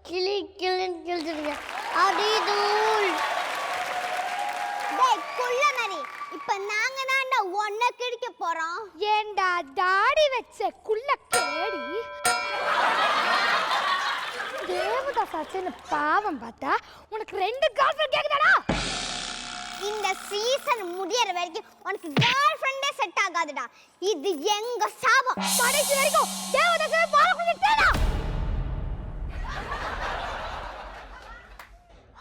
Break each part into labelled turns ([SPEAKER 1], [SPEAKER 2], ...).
[SPEAKER 1] கிளி கிளின்னு கிழிச்சிருங்க. அடி தூள்.
[SPEAKER 2] டேய் குள்ளநரி, இப்ப நாங்க தான்டா ஒன்ன கிழிக்க போறோம்.
[SPEAKER 1] ஏண்டா தாடி வச்ச குள்ள கேடி. தேவதாசாச்சுன்னு பாவம் பார்த்தா உனக்கு 2 கேர்ள் ஃப்ரெண்ட் கேக்குதாடா?
[SPEAKER 2] இந்த சீசன் முடியற வரைக்கும் உனக்கு கேர்ள் ஃப்ரெண்டே செட் ஆகாதுடா. இது எங்க சாபம்.
[SPEAKER 1] கடைசி வரைக்கும் தேவதாசாவை பாவம் குடிட்டேடா.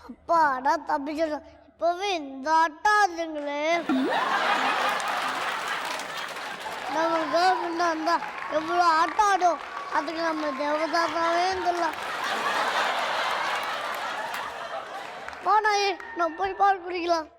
[SPEAKER 1] அப்பாடா தப்பிச்சிடும். இப்பவே இந்த ஆட்டாதுங்களே. நம்ம கேர்ள் ஃப்ரெண்டா இருந்தா எவ்வளோ ஆட்டம் ஆடும். அதுக்கு நம்ம தேவதாசாவே இருந்துடலாம். போனாயே நம்ம போய் பால் குடிக்கலாம்.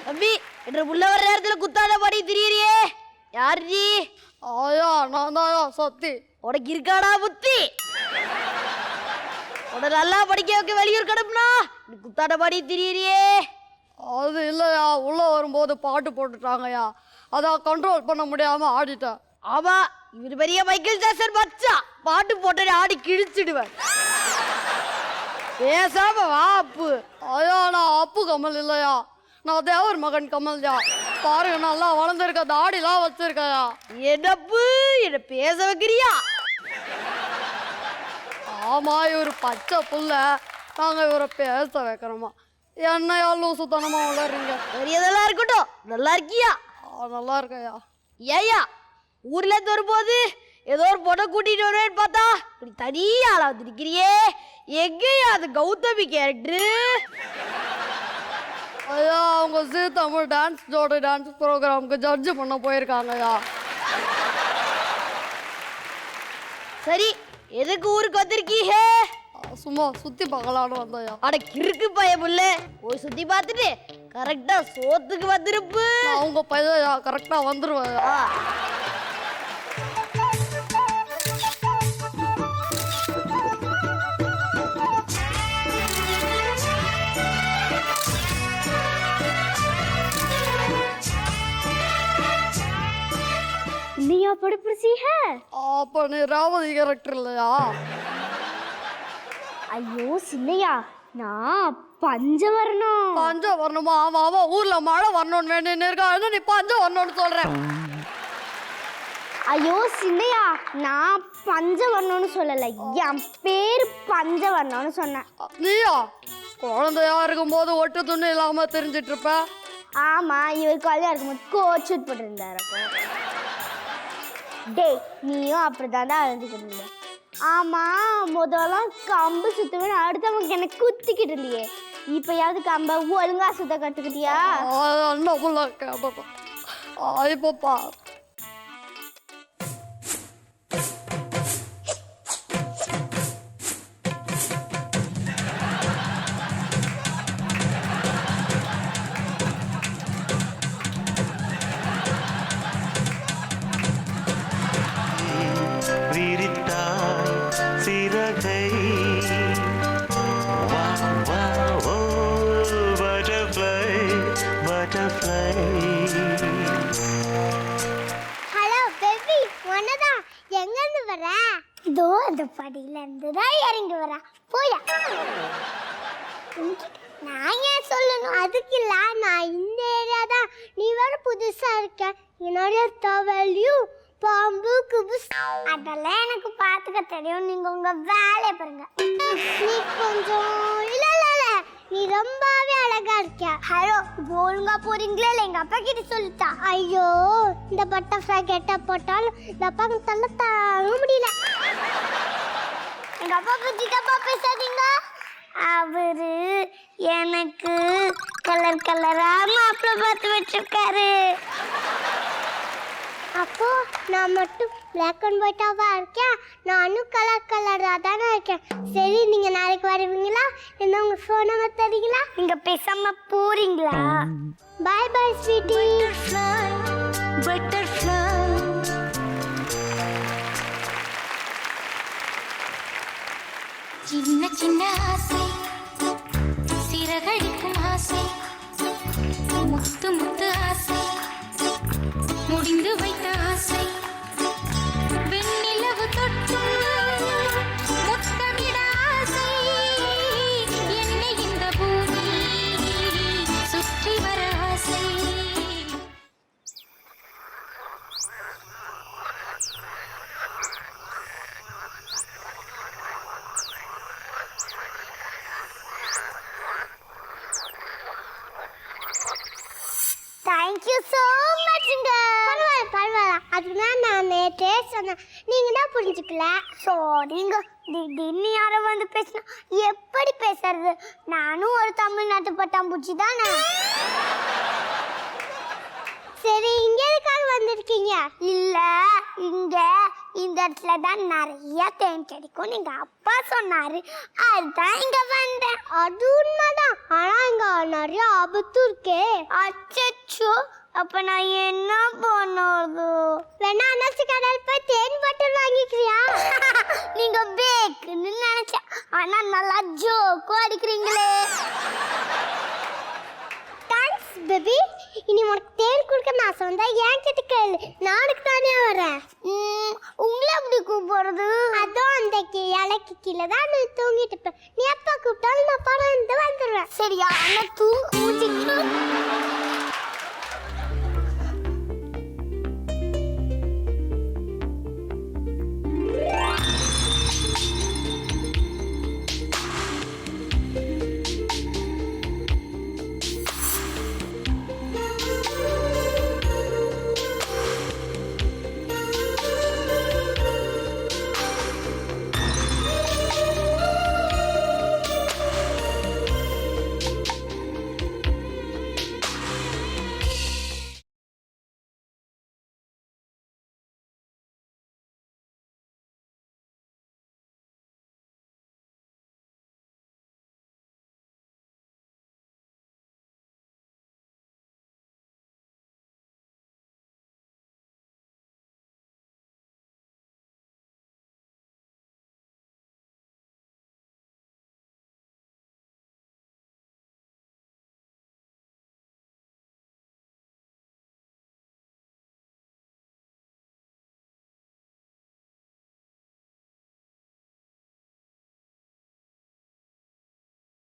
[SPEAKER 3] தம்பி, என்ற புள்ள வர நேரத்துல குத்தாத பாடி திரியறியே. யார் நீ?
[SPEAKER 1] ஆயா நான் தாயா சத்தி.
[SPEAKER 3] உனக்கு இருக்காடா புத்தி? உன நல்லா படிக்க வைக்க வெளியூர் கிடப்புனா நீ குத்தாட பாடி திரியறியே.
[SPEAKER 1] அது இல்லையா, உள்ள வரும்போது பாட்டு போட்டுட்டாங்கய்யா, அதான் கண்ட்ரோல் பண்ண முடியாம ஆடிட்டேன்.
[SPEAKER 3] ஆமா, இவர் பெரிய மைக்கேல் ஜாக்சன் பச்சா. பாட்டு போட்டு ஆடி கிழிச்சிடுவேன். பேசாம வா அப்பு.
[SPEAKER 1] ஐயா நான் அப்பு கமல் இல்லையா, நான் தேவர் மகன் கமல்யா. பாருங்க நல்லா வளர்ந்துருக்க, தாடிலாம் வச்சிருக்கையா.
[SPEAKER 3] என்னப்பு என்ன பேச வைக்கிறியா?
[SPEAKER 1] ஆமா இவர் பச்சை புள்ள, நாங்க இவரை பேச வைக்கிறோமா. என்னையா லூசுத்தனமா வளர்றீங்க.
[SPEAKER 3] பெரியதெல்லாம் இருக்கட்டும், நல்லா இருக்கியா?
[SPEAKER 1] நல்லா இருக்கையா.
[SPEAKER 3] ஏயா ஊர்ல இருந்து வரும்போது ஏதோ ஒரு பொண்ணை கூட்டிட்டு வருவேன்னு பார்த்தா இப்படி தனியாளா வந்திருக்கிறியே. எங்கேயா அது கௌதமி கேரக்டரு?
[SPEAKER 1] ஐயா அவங்க ஜீ தமிழ் டான்ஸ் ஜோடி டான்ஸ் ப்ரோக்ராமுக்கு ஜட்ஜு பண்ண போயிருக்காங்கய்யா.
[SPEAKER 3] சரி, எதுக்கு ஊருக்கு வந்திருக்கீங்க?
[SPEAKER 1] சும்மா சுத்தி பார்க்கலான்னு வந்தோயா.
[SPEAKER 3] அட கிறுக்கு பயமுல்ல, போய் சுத்தி பார்த்துட்டு கரெக்டா சோத்துக்கு வந்திருப்பு.
[SPEAKER 1] அவங்க பையயா கரெக்டா வந்துருவேன்.
[SPEAKER 2] நீயா படுப்புசி है?
[SPEAKER 1] அப்ப நீ ராவதி கேரக்டர் இல்லையா?
[SPEAKER 2] ஐயோ சின்னையா, நான் பஞ்சம் வரணும்.
[SPEAKER 1] பஞ்சம் வரணுமா? ஆமா ஆமா, ஊர்ல மழை வரணும்னு வேண்டின்னு இருக்கா, நீ பஞ்சம் வரணும்னு சொல்ற.
[SPEAKER 2] ஐயோ சின்னையா, நான் பஞ்சம் வரணும்னு சொல்லல, என் பேர் பஞ்சம் வரணும்னு சொன்னேன்.
[SPEAKER 1] நீயா குழந்தையா இருக்கும்போது ஒட்டு துணி இல்லாம தெரிஞ்சிட்டு இருப்ப.
[SPEAKER 2] ஆமா, இவர் குழந்தையா இருக்கும்போது கோட் ஷூட் போட்டிருந்தாரு. டேய் நீயும் அப்படிதான்டா அழுதுக்கிட்டு. ஆமா, முதல்லாம் கம்பு சுத்துவேன்னு அடுத்தவங்க எனக்கு குத்திக்கிட்டு இருந்தியே, இப்பயாவது கம்ப ஒழுங்கா சுத்த கத்துக்கிட்டியா?
[SPEAKER 1] என்ன புள்ள கேட்டோம். இப்பப்பா
[SPEAKER 2] ஹலோ பேபி, உன்னதான் எங்க இருந்து வர? இதோ அந்த படியில இருந்து தான் இறங்கி வர. போயா. நான் ஏன் சொல்லணும்? அதுக்கு இல்ல, நான் இந்த ஏரியா தான். நீ வேற புதுசா இருக்க, என்னோட தவளையும் பாம்பு குபுஸ் அதெல்லாம் எனக்கு பார்த்துக்க தெரியும். நீங்க உங்க வேலையை பாருங்க. நீ கொஞ்சம் இல்ல இல்ல இல்ல, நீ ரொம்பவே அழகா இருக்க. ஹலோ, ஒழுங்கா போறீங்களா இல்ல எங்க அப்பா கிட்ட சொல்லிட்டா. ஐயோ, இந்த பட்டர்ஃப்ளை கெட்ட போட்டாலும் இந்த அப்பாக்கு தள்ள தாங்க முடியல. எங்க அப்பா பத்தி தப்பா பேசாதீங்க. அவரு எனக்கு கலர் கலரா மாப்பிள்ளை பார்த்து வச்சிருக்காரு. அப்போ நான் மட்டும் பிளாக் அண்ட் ஒயிட்டாவா இருக்கேன். நானும் கலர் கலராக தானே இருக்கேன். சரி, நீங்க நாளைக்கு வருவீங்களா? என்ன உங்க ஃபோன் நம்பர் தரீங்களா?
[SPEAKER 4] நீங்க பேசாம போறீங்களா?
[SPEAKER 2] பாய் பாய் ஸ்வீட்டி.
[SPEAKER 4] பட்டர்ஃப்ளை சின்ன சின்ன ஆசை, சிறகடிக்கும் ஆசை, முத்து முத்து ஆசை, முடிந்து வைத்த ஆசை, வெண்ணிலவு தொட்டு முத்தமிட ஆசை, என்னை இந்த பூமி சுற்றி வர ஆசை.
[SPEAKER 2] தேங்க்யூ ஸோ மச்ங்க. பரவாயில்ல பரவாயில்ல, அதுதான் நான் நேற்றே சொன்னேன், நீங்க தான் புரிஞ்சுக்கல.
[SPEAKER 4] சாரிங்க, திடீர்னு யாரும் வந்து பேசினா எப்படி பேசுறது? நானும் ஒரு தமிழ்நாட்டு பட்டாம்பூச்சி தானே.
[SPEAKER 2] சரி, இங்க எதுக்காக வந்திருக்கீங்க?
[SPEAKER 4] இல்ல, இங்க இந்த இடத்துல தான் நிறைய தேன் கிடைக்கும் நீங்க அப்பா சொன்னாரு, அதுதான் இங்க வந்தேன்.
[SPEAKER 2] அது உண்மைதான், ஆனா இங்க நிறைய ஆபத்து இருக்கே.
[SPEAKER 4] அச்சச்சோ, அப்ப நான் என்ன பண்ணுறது?
[SPEAKER 2] வேணா அண்ணாச்சி கடையில் போய் தேன் பாட்டில் வாங்கிக்கிறியா?
[SPEAKER 4] நீங்க பேக்குன்னு நினைச்சேன், ஆனா நல்லா ஜோக்கும் அடிக்கிறீங்களே.
[SPEAKER 2] Thanks baby. இனி உனக்கு தேன் கொடுக்க நான் சொன்னா ஏன் கிட்ட கேளு, நானுக்கு தானே வரேன்.
[SPEAKER 4] உங்களை எப்படி கூப்பிடுறது?
[SPEAKER 2] அதுவும் அந்த இலைக்கு கீழே தான் நீ தூங்கிட்டு இருப்ப. நீ எப்ப கூப்பிட்டாலும் நான் பறந்து வந்துடுவேன்.
[SPEAKER 4] சரியா? ஆனா தூங்க